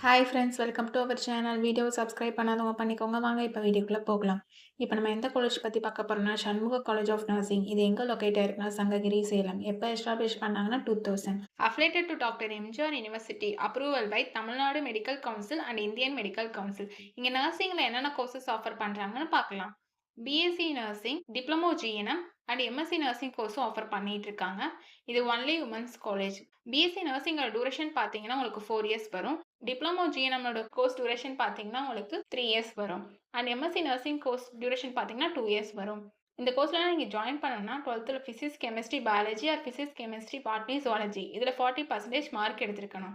Hi friends, welcome to our channel. வீடியோவை subscribe பண்ணாதவங்க பண்ணிக்கோங்க. வாங்க இப்போ வீடியோக்குள்ளே போகலாம். இப்போ நம்ம எந்த காலேஜ் பற்றி பார்க்க போகிறோம்னா, சண்முக காலேஜ் ஆஃப் நர்சிங். இது எங்கே லொக்கேட் ஆயிருக்குன்னா, சங்ககிரி, சேலம். எப்போ எஸ்டாப்ளிஷ் பண்ணாங்கன்னா 2000. Affiliated to doctor MGR university. Approval by Tamil Nadu medical council and Indian medical council. இங்கே நர்சிங்கில் என்னென்ன கோர்சஸ் ஆஃபர் பண்ணுறாங்கன்னு பார்க்கலாம். BSc nursing, diploma GNM and MSc nursing கோர்ஸும் ஆஃபர் பண்ணிட்டு இருக்காங்க. இது ஒன்லி உமன்ஸ் காலேஜ். பிஎஸ்சி நர்சிங்கோட டூரேஷன் பார்த்தீங்கன்னா உங்களுக்கு 4 இயர்ஸ் வரும். டிப்ளமோ ஜிஎன்எம்மோட கோர்ஸ் டியூரேஷன் பார்த்தீங்கன்னா உங்களுக்கு 3 இயர்ஸ் வரும். And MSc nursing course duration பார்த்தீங்கன்னா 2 இயர்ஸ் வரும். இந்த கோர்ஸ்லாம் நீங்கள் ஜாயின் பண்ணணும்னா 12th physics chemistry biology R physics chemistry botany zoology இதில் 40% மார்க் எடுத்திருக்கணும்.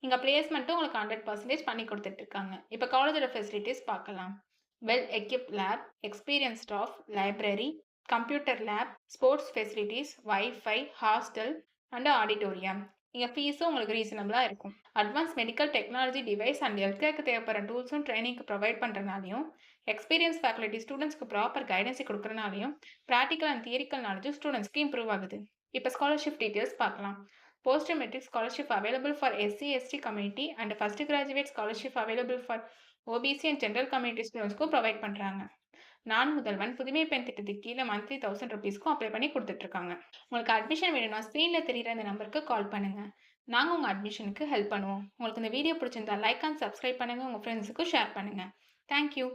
இங்கே பிளேஸ்மெண்ட்டும் உங்களுக்கு 100% பண்ணி கொடுத்துட்டு இருக்காங்க. இப்போ காலேஜோட ஃபெசிலிட்டிஸ் பார்க்கலாம். Well equipped lab, experience staff, library, computer lab, sports facilities, wifi, hostel and auditorium. இங்கே ஃபீஸும் உங்களுக்கு ரீசனபிளாக இருக்கும். Advance medical technology device and health கேருக்கு தேவைப்படுற டூல்ஸும் ட்ரைனிங்க்கு ப்ரொவைட் பண்ணுறனாலையும், எக்ஸ்பீரியன்ஸ் ஃபேக்கல்ட்டி ஸ்டூடெண்ட்ஸ்க்கு ப்ராப்பர் கைடன்ஸை கொடுக்குறனாலையும், ப்ராக்டிக்கல் அண்ட் தியரிக்கல் நாலேஜும் ஸ்டூடெண்ட்ஸ்க்கு இம்ப்ரூவ் ஆகுது. இப்போ ஸ்காலர்ஷிப் டீட்டெயில்ஸ் பார்க்கலாம். Post matric scholarship available for SC/ST community and first graduate scholarship available for OBC and general community ஸ்டூடெண்ட்ஸ்க்கும் provide பண்ணுறாங்க. நான் முதல்வன் புதுமை பெண் திட்டத்துக்கு கீழே மந்த்லி 1000 ருபீஸ்க்கும் அப்ளை பண்ணி கொடுத்துட்ருக்காங்க. உங்களுக்கு அட்மிஷன் வேணும்னா ஸ்க்ரீனில் தெரிகிற இந்த நம்பருக்கு கால் பண்ணுங்கள். நாங்கள் உங்கள் அட்மிஷனுக்கு ஹெல்ப் பண்ணுவோம். உங்களுக்கு இந்த வீடியோ பிடிச்சிருந்தா லைக் அண்ட் சப்ஸ்கிரைப் பண்ணுங்கள். உங்கள் ஃப்ரெண்ட்ஸுக்கும் ஷேர் பண்ணுங்கள். தேங்க்யூ.